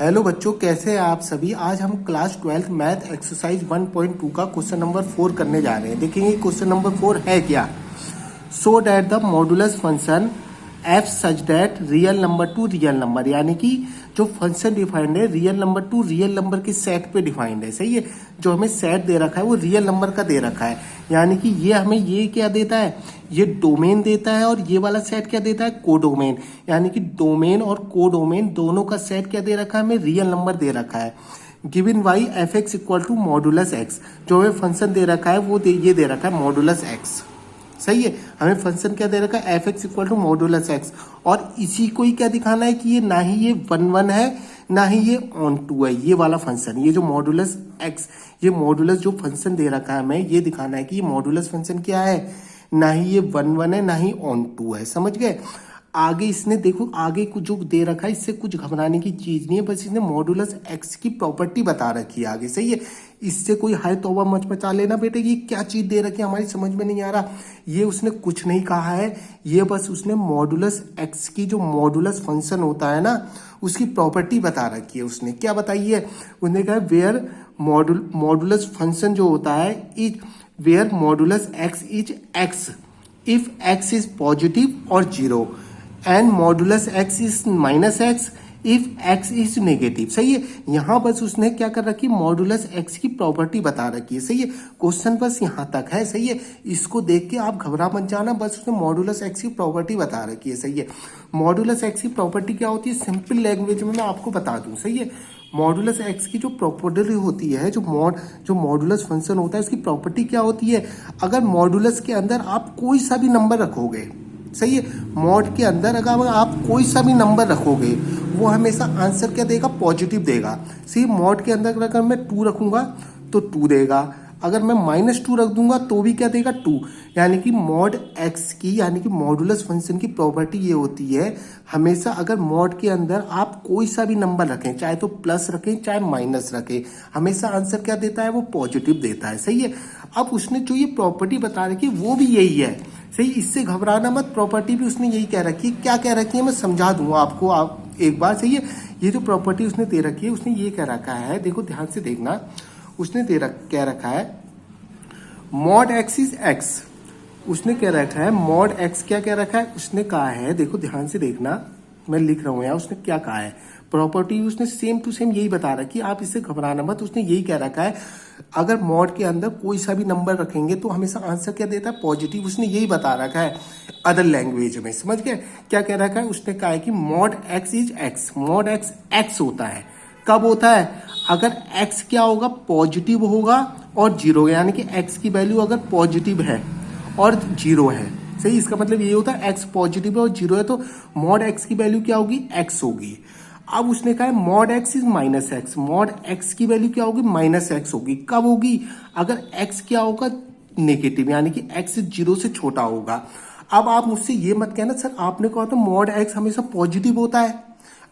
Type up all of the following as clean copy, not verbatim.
Hello बच्चों, कैसे हैं आप सभी। आज हम क्लास 12 मैथ एक्सरसाइज 1.2 का क्वेश्चन नंबर 4 करने जा रहे हैं। देखेंगे क्वेश्चन नंबर 4 है क्या। So that the modulus function F such that real number two real number, यानी कि जो फंक्शन डिफाइंड है real number two real number के सेट पे डिफाइंड है। सही है, जो हमें सेट दे रखा है वो रियल नंबर का दे रखा है, यानी कि ये हमें ये क्या देता है, ये डोमेन देता है, और ये वाला सेट क्या देता है, कोडोमेन। यानी कि डोमेन और कोडोमेन दोनों का सेट क्या दे रखा है, हमें रियल नंबर दे रखा है। Given Y F x equal to modulus X, जो हमें फंक्शन दे रखा है वो ये दे रखा है मॉडुलस एक्स। सही है, हमें फंक्शन क्या दे रखा है, F x equal to modulus X, और इसी को ही क्या दिखाना है कि ये ना ही ये 1 है ना ही ये ऑन टू है। ये वाला फंक्शन, ये जो मॉडुलस एक्स, ये मॉडुलस जो फंक्शन दे रखा है हमें, ये दिखाना है कि ये मॉडुलस फंक्शन क्या है, ना ही ये 1 है ना ही ऑन टू है। समझ गए। आगे इसने देखो, आगे कुछ जो दे रखा है इससे कुछ घबराने की चीज नहीं है, बस इसने मॉडुलस एक्स की प्रॉपर्टी बता रखी है आगे। सही है, इससे कोई हाय तौबा मच मचा लेना बेटे, ये क्या चीज दे रखी है हमारी समझ में नहीं आ रहा। ये उसने कुछ नहीं कहा है, ये बस उसने मॉडुलस एक्स की जो मॉडुलस फंक्शन होता है ना, उसकी प्रॉपर्टी बता रखी है। उसने क्या बताई है, उसने कहा वेयर मॉडुलस फंक्शन जो होता है is where modulus x is x if x is positive और zero, and modulus x is minus x if x is negative. सही है, यहां बस उसने क्या कर रखी है, मॉडुलस एक्स की प्रॉपर्टी बता रखी है। सही है, क्वेश्चन बस यहां तक है। सही है, इसको देख के आप घबरा मत जाना, बस उसने मॉडुलस एक्स की प्रॉपर्टी बता रखी है। सही है, मॉडुलस एक्स की प्रॉपर्टी क्या होती है, सिंपल लैंग्वेज में मैं आपको बता दूं। सही है, मॉडुलस एक्स की जो प्रॉपर्टी होती है, जो मॉडुलस फंक्शन होता है, उसकी प्रॉपर्टी क्या होती है, अगर मॉडुलस के अंदर आप कोई सा भी नंबर रखोगे, सही है, मॉड के अंदर अगर आप कोई सा भी नंबर रखोगे वो हमेशा आंसर क्या देगा, पॉजिटिव देगा। सी मॉड के अंदर अगर मैं 2 रखूंगा तो 2 देगा, अगर मैं -2 रख दूंगा तो भी क्या देगा, 2। यानी कि मॉड एक्स की, यानी कि मॉडुलस फंक्शन की प्रॉपर्टी ये होती है, हमेशा अगर मॉड के अंदर आप कोई सा भी नंबर रखें, चाहे तो प्लस रखें चाहे माइनस रखें, हमेशा आंसर क्या देता है, वो पॉजिटिव देता है। सही है, अब उसने जो ये प्रॉपर्टी बता रखी है वो भी यही है। सही, इससे घबराना मत, प्रॉपर्टी भी उसने यही कह रखी है। क्या कह रखी है मैं समझा दूंगा आपको, आप एक बार। सही है, ये जो प्रॉपर्टी उसने दे रखी है, उसने ये कह रखा है, देखो ध्यान से देखना, उसने कह रखा है मॉड एक्स इज एक्स। उसने कह रखा है मॉड एक्स, क्या कह रखा है, उसने कहा है, देखो ध्यान से देखना, मैं लिख रहा हूं यार, उसने क्या कहा है, प्रॉपर्टी उसने सेम टू सेम यही बता रखी है, आप इससे घबराना मत। उसने यही कह रखा है अगर मॉड के अंदर कोई सा भी नंबर रखेंगे तो हमेशा आंसर क्या देता है, पॉजिटिव। उसने यही बता रखा है अदर लैंग्वेज में। समझ गए क्या कह रखा है, उसने कहा है कि mod x is x, mod x x होता है, कब होता है, अगर x क्या होगा, पॉजिटिव होगा और जीरो, यानी कि x की वैल्यू अगर पॉजिटिव है और जीरो है। सही, इसका मतलब ये होता है x पॉजिटिव है और जीरो है तो मॉड x की वैल्यू क्या होगी, x होगी। अब उसने कहा है mod x is minus x, mod x की वैल्यू क्या होगी, माइनस एक्स होगी। कब होगी, अगर x क्या होगा, नेगेटिव, यानी कि x जीरो से छोटा होगा। अब आप मुझसे ये मत कहना सर आपने कहा था मॉड x हमेशा पॉजिटिव होता है,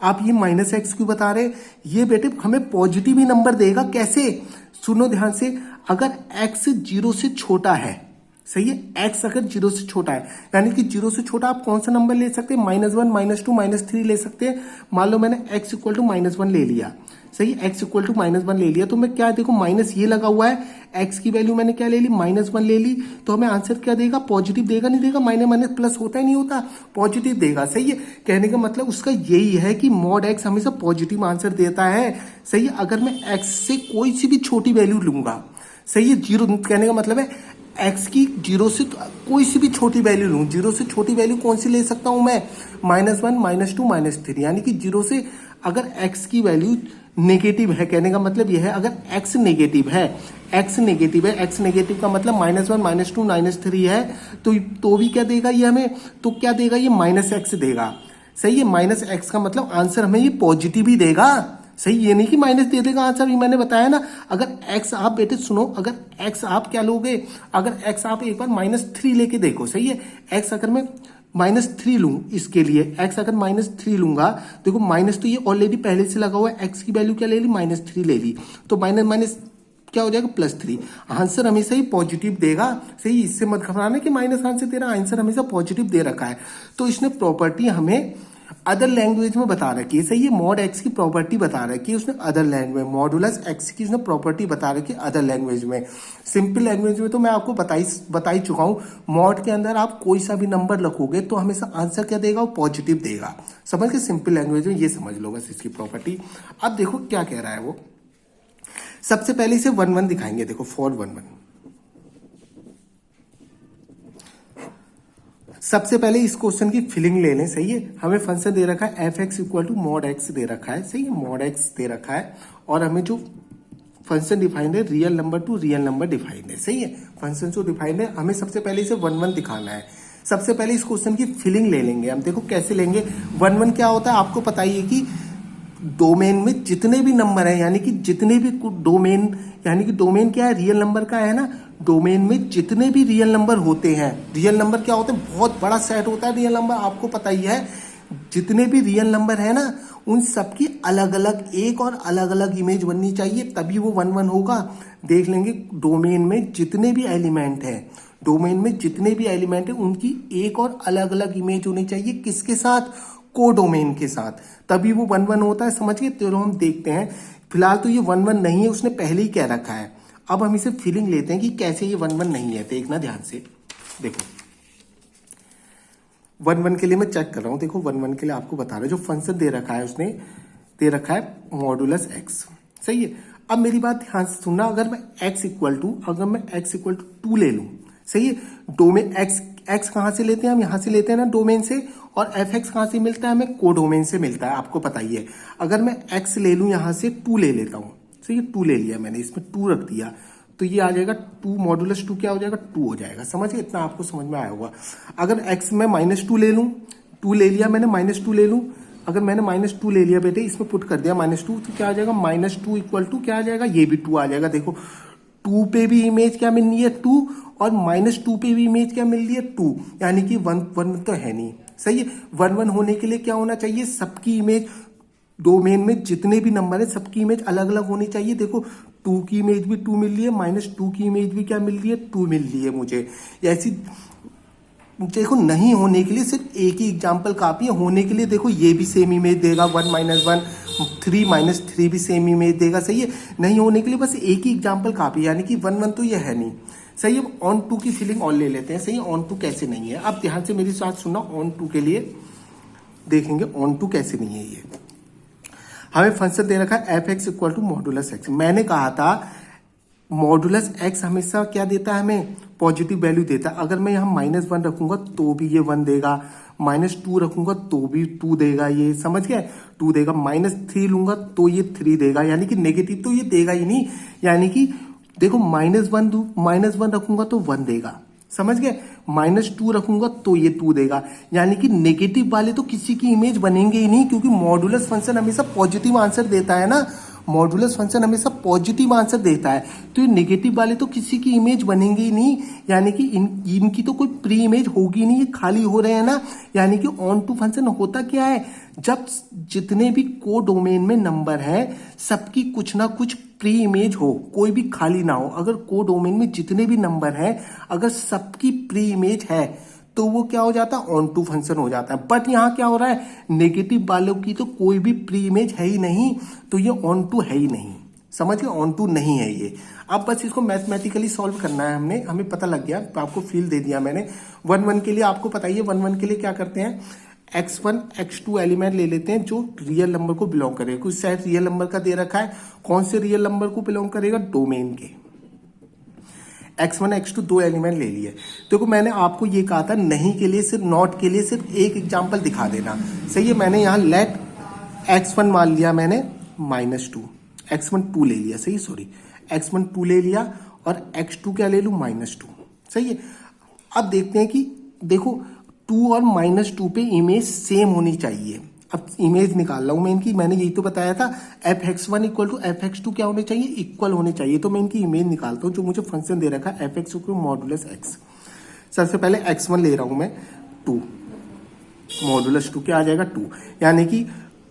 आप ये माइनस एक्स क्यों बता रहे, ये बेटे हमें पॉजिटिव ही नंबर देगा। कैसे, सुनो ध्यान से, अगर x जीरो से छोटा है, सही है, x अगर जीरो से छोटा है, यानी कि जीरो से छोटा आप कौन सा नंबर ले सकते हैं, -1 -2 -3 ले सकते हैं। मान लो मैंने x इक्वल टू -1 ले लिया, सही, x इक्वल टू -1 ले लिया, तो मैं क्या, देखो माइनस ये लगा हुआ है, x की वैल्यू मैंने क्या ले ली, -1 ले ली, तो हमें आंसर क्या देगा, पॉजिटिव देगा, नहीं देगा, माइनस माइनस प्लस होता ही नहीं होता, पॉजिटिव देगा। सही है, कहने का मतलब उसका यही है कि मॉड x हमेशा पॉजिटिव आंसर देता है। सही है, अगर मैं x से कोई सी भी छोटी वैल्यू लूंगा, सही है, जीरो, कहने का मतलब है x की जीरो से कोई सी भी छोटी वैल्यू लूं, जीरो से छोटी वैल्यू कौन सी ले सकता हूं मैं, -1 -2 -3, यानी कि जीरो से अगर x की वैल्यू नेगेटिव है, कहने का मतलब यह है अगर x नेगेटिव है, x नेगेटिव है, x नेगेटिव का मतलब -1 -2 -3 है, तो भी क्या देगा ये हमें, तो क्या देगा ये, -x देगा। सही है, -x का मतलब आंसर हमें ये पॉजिटिव ही देगा। सही, ये नहीं कि माइनस दे देगा आंसर, ये मैंने बताया ना। अगर x आप बेटे सुनो, अगर x आप क्या लोगे, अगर x आप एक बार -3 लेके देखो। सही है, x अगर मैं -3 लूं, इसके लिए x अगर -3 लूंगा, देखो माइनस तो ये ऑलरेडी पहले से लगा हुआ है, x की वैल्यू क्या ले ली, -3 ले ली, तो माइनस माइनस क्या हो जाएगा, +3। आंसर हमेशा ही पॉजिटिव देगा। सही, इससे मत घबराना कि माइनस आंसर दे रहा, आंसर हमेशा पॉजिटिव दे रखा है। तो इसने प्रॉपर्टी हमें अदर लैंग्वेज में बता रखी है, सही है। मॉड एक्स की प्रॉपर्टी बता रखी है उसने अदर लैंग्वेज, मॉडुलस एक्स की उसने प्रॉपर्टी बता रखी है अदर लैंग्वेज में। सिंपल लैंग्वेज में तो मैं आपको बता ही चुका हूँ। मॉड के अंदर आप कोई सा भी नंबर रखोगे तो हमेशा आंसर क्या देगा, वो पॉजिटिव देगा। समझ के, सिंपल लैंग्वेज में ये समझ लो बस इसकी प्रॉपर्टी। अब देखो क्या कह रहा है वो। सबसे पहले इसे 1 1 दिखाएंगे, देखो फॉर 1 1। सबसे पहले इस क्वेश्चन की फिलिंग ले लें, सही है। हमें फंक्शन दे रखा है F x equal to mod x दे रखा है, सही है, मॉड एक्स दे रखा है। और हमें जो फंक्शन डिफाइंड है real number two real number defined है, सही है। फंक्शन जो डिफाइंड है हमें सबसे पहले इसे 1 1 दिखाना है। सबसे पहले इस क्वेश्चन की फिलिंग ले लेंगे हम। देखो कैसे लेंगे। 1 1 क्या होता है आपको पता ही है कि डोमेन में जितने भी नंबर है, यानी कि जितने भी डोमेन, यानी कि डोमेन क्या है, रियल नंबर का है ना। डोमेन में जितने भी रियल नंबर होते हैं, रियल नंबर क्या होते हैं, बहुत बड़ा सेट होता है रियल नंबर, आपको पता ही है। जितने भी रियल नंबर है ना, उन सबकी अलग अलग एक और अलग अलग इमेज बननी चाहिए, तभी वो 1 1 होगा। देख लेंगे डोमेन में जितने भी एलिमेंट है, डोमेन में जितने भी एलिमेंट है उनकी एक और अलग अलग इमेज होनी चाहिए। किसके साथ, कोडोमेन के साथ, तभी वो 1 1 होता है। समझ गए। तो हम देखते हैं। फिलहाल तो ये 1 1 नहीं है, उसने पहले ही कह रखा है। अब हम इसे फीलिंग लेते हैं कि कैसे ये 1 1 नहीं है। देखना ध्यान से, देखो 1 1 के लिए मैं चेक कर रहा हूं। देखो 1 1 के लिए आपको बता रहा है, जो फंक्शन दे रखा है उसने दे रखा है मॉडुलस एक्स, सही है। अब मेरी बात ध्यान से सुनना। अगर मैं x इक्वल टू 2 ले लूं, सही है। डोमेन एक्स कहां से लेते हैं हम, यहां से लेते हैं ना डोमेन से। और एफ एक्स कहां से मिलता है हमें, कोडोमेन से मिलता है, आपको पता ही है। अगर मैं x ले लूं यहां से 2 ले लेता हूं, सही है। 2 ले लिया मैंने, इसमें 2 रख दिया, तो ये आ जाएगा 2 मॉडुलस 2 क्या हो जाएगा, 2 हो जाएगा। समझ गए, इतना आपको समझ में आया होगा। अगर x में -2 ले लूं, 2 ले लिया मैंने, -2 ले लूं। अगर मैंने -2 ले लिया बेटे, इसमें पुट कर दिया -2, तो क्या आ जाएगा, -2 इक्वल टू क्या आ जाएगा, ये भी 2 आ जाएगा। देखो 2 पे भी इमेज क्या मिल रही है, 2, और -2 पे भी इमेज क्या मिल रही है, 2, यानी कि 1 तो है नहीं, सही है। 1 1 होने के लिए क्या होना चाहिए, सबकी इमेज, डोमेन में जितने भी नंबर है सबकी इमेज अलग अलग होनी चाहिए। देखो 2 की इमेज भी 2 मिल रही है, -2 की इमेज भी क्या मिल रही है, 2 मिल रही है मुझे। ऐसी देखो नहीं होने के लिए सिर्फ एक ही एग्जाम्पल काफी है। होने के लिए देखो ये भी सेम इमेज देगा, 1 -1, 3 -3 भी सेम इमेज देगा, सही है। नहीं होने के लिए बस एक ही एग्जाम्पल काफी है, यानी कि 1 1 तो ये है नहीं, सही है। ऑन 2 की फीलिंग और ले लेते हैं, सही है। ऑन 2 कैसे नहीं है, अब ध्यान से मेरी बात सुनना। ऑन 2 के लिए देखेंगे ऑन 2 कैसे नहीं है। ये हमें फंक्शन दे रखा है F x equal to modulus X. मैंने कहा था मॉडुलस एक्स हमेशा क्या देता है, हमें पॉजिटिव वैल्यू देता है। अगर मैं यहाँ -1 रखूंगा तो भी ये 1 देगा, -2 रखूंगा तो भी 2 देगा, ये समझ गए, 2 देगा। -3 लूंगा तो ये 3 देगा, यानी कि नेगेटिव तो ये देगा ही नहीं। यानी कि देखो -1 रखूंगा तो 1 देगा, समझ गए। -2 रखूंगा तो ये 2 देगा, यानी कि नेगेटिव वाले तो किसी की इमेज बनेंगे ही नहीं, क्योंकि मॉडुलस फंक्शन हमेशा पॉजिटिव आंसर देता है ना। मॉडुलस फंक्शन हमेशा पॉजिटिव आंसर देता है, तो ये नेगेटिव वाले तो किसी की इमेज बनेंगे ही नहीं, यानी कि इनकी तो कोई प्री इमेज होगी नहीं, ये खाली हो रहे हैं ना। यानी कि ऑन टू फंक्शन होता क्या है, जब जितने भी को डोमेन में नंबर है सबकी कुछ ना कुछ प्री इमेज हो, कोई भी खाली ना हो। अगर को डोमेन में जितने भी नंबर हैं अगर सबकी प्री इमेज है तो वो क्या हो जाता है, ऑन टू फंक्शन हो जाता है। बट यहाँ क्या हो रहा है, नेगेटिव वालों की तो कोई भी प्री इमेज है ही नहीं, तो ये ऑन टू है ही नहीं, समझ गए, ऑन टू नहीं है ये। अब बस इसको मैथमेटिकली सॉल्व करना है हमें पता लग गया, आपको फील दे दिया मैंने। 1 1 के लिए आपको पता ही है, 1 1 के लिए क्या करते हैं, x1 x2 एलिमेंट ले लेते हैं जो रियल नंबर को बिलोंग करेगा। कुछ सेट रियल नंबर का दे रखा है, कौन से रियल नंबर को बिलोंग करेगा, डोमेन के। x1 x2 2 एलिमेंट ले लिए। देखो मैंने आपको ये कहा था नहीं के लिए सिर्फ, नॉट के लिए सिर्फ एक एग्जांपल दिखा देना, सही है। मैंने यहाँ लेट x1 मान लिया मैंने -2, x1 2 ले लिया, सही, सॉरी x1 2 ले लिया और x2 क्या ले लूँ, -2, सही है। अब देखते हैं कि देखो 2 और -2 पे इमेज सेम होनी चाहिए। अब इमेज निकाल रहा हूं मैं इनकी, मैंने यही तो बताया था f(x1) इक्वल टू f(x2) क्या होने चाहिए, इक्वल होने चाहिए। तो मैं इनकी इमेज निकालता हूं, जो मुझे फंक्शन दे रखा है f(x) इक्वल मॉडुलस x। सबसे पहले x1 ले रहा हूं मैं 2, मॉडुलस 2 क्या आ जाएगा, 2, यानी कि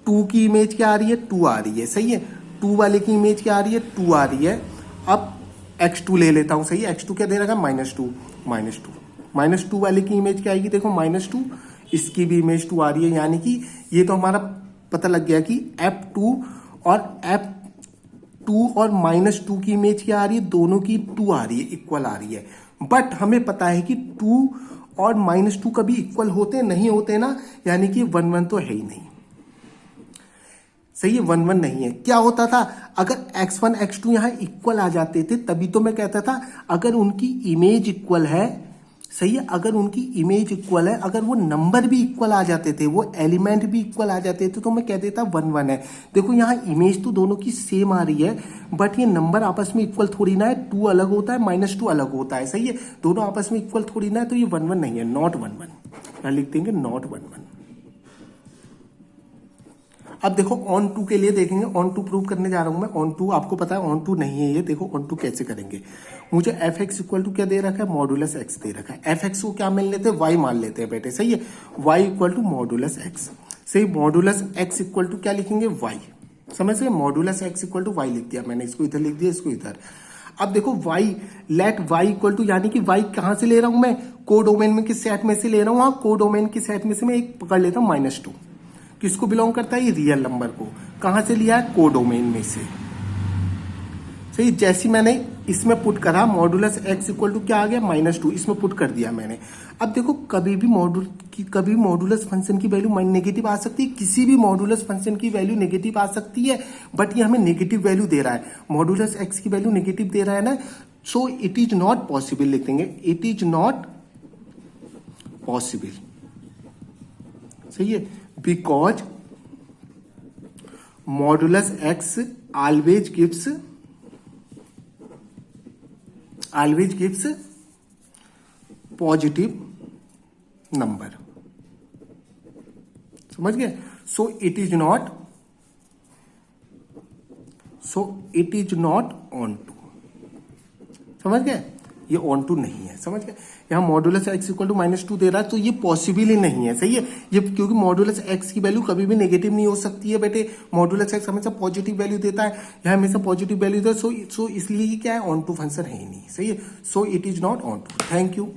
2 की इमेज क्या आ रही है, 2 आ रही है, सही है। 2 वाले की इमेज क्या आ रही है, 2 आ रही है। अब x2 ले लेता हूं, सही है। x2 क्या दे रखा है, -2 वाले की इमेज क्या आएगी, देखो -2 इसकी भी इमेज 2 आ रही है, यानी कि ये तो हमारा पता लग गया कि F2 और F2 और -2 की इमेज क्या आ रही है, दोनों की 2 आ रही है, इक्वल आ रही है। बट हमें पता है कि 2 और -2 कभी इक्वल होते नहीं होते ना, यानी कि 1 1 तो है ही नहीं। सही है, 1 1 नहीं है। क्या होता था, अगर x1 x2 यहां इक्वल आ जाते थे तभी तो मैं कहता था अगर उनकी इमेज इक्वल है, सही है, अगर उनकी इमेज इक्वल है, अगर वो नंबर भी इक्वल आ जाते थे, वो एलिमेंट भी इक्वल आ जाते थे, तो मैं कह देता 1 1 है। देखो यहाँ इमेज तो दोनों की सेम आ रही है, बट ये नंबर आपस में इक्वल थोड़ी ना है, 2 अलग होता है, -2 अलग होता है, सही है, दोनों आपस में इक्वल थोड़ी ना है, तो ये 1 1 नहीं है, नॉट 1 1। यहाँ लिख देंगे नॉट 1 1। अब देखो ऑन टू के लिए देखेंगे, ऑन टू प्रूव करने जा रहा हूं मैं। ऑन टू आपको पता है ऑन टू नहीं है ये। देखो ऑन टू कैसे करेंगे, मुझे एफ एक्स इक्वल टू क्या दे रखा है, मॉडुलस एक्स दे रखा है। एफ एक्स को क्या मान लेते हैं, वाई मान लेते हैं बेटे, सही है, Y equal to modulus X. सही, मॉडुलस एक्स इक्वल टू क्या लिखेंगे, वाई। समझ गए, modulus X equal to Y लिख दिया मैंने, इसको इधर लिख दिया, इसको इधर। अब देखो Y, let Y equal to, यानी कि वाई कहां से ले रहा हूं मैं, कोडोमेन में किस सेट में से ले रहा हूं, कोडोमेन की सेट में से मैं एक पकड़ लेता हूं -2। किसको बिलोंग करता है, ये रियल नंबर को। कहां से लिया है, कोडोमेन में से। सही, जैसी मैंने इसमें पुट करा, मॉडुलस एक्स इक्वल टू क्या आ गया, -2, इसमें पुट कर दिया मैंने। अब देखो कभी भी मॉडुलस फंक्शन की वैल्यू नेगेटिव आ सकती है, किसी भी मॉडुलस फंक्शन की वैल्यू नेगेटिव आ सकती है, बट ये हमें नेगेटिव वैल्यू दे रहा है, मॉडुलस एक्स की वैल्यू नेगेटिव दे रहा है ना, सो इट इज नॉट पॉसिबल लिख देंगे, इट इज नॉट पॉसिबल। सही है, because modulus x always gives positive number। समझ गए, so it is not on to। समझ गए, ये ऑन टू नहीं है, समझ गए। यहाँ मॉडुलस एक्स इक्वल टू -2 दे रहा है, तो ये पॉसिबल ही नहीं है, सही है, ये क्योंकि मॉडुलस एक्स की वैल्यू कभी भी नेगेटिव नहीं हो सकती है बेटे, मॉडुलस एक्स हमेशा पॉजिटिव वैल्यू देता है, यहाँ हमेशा पॉजिटिव वैल्यू देता है, सो इसलिए ये क्या है, ऑन टू फंक्शन है ही नहीं, सही है, so it is not onto. Thank you.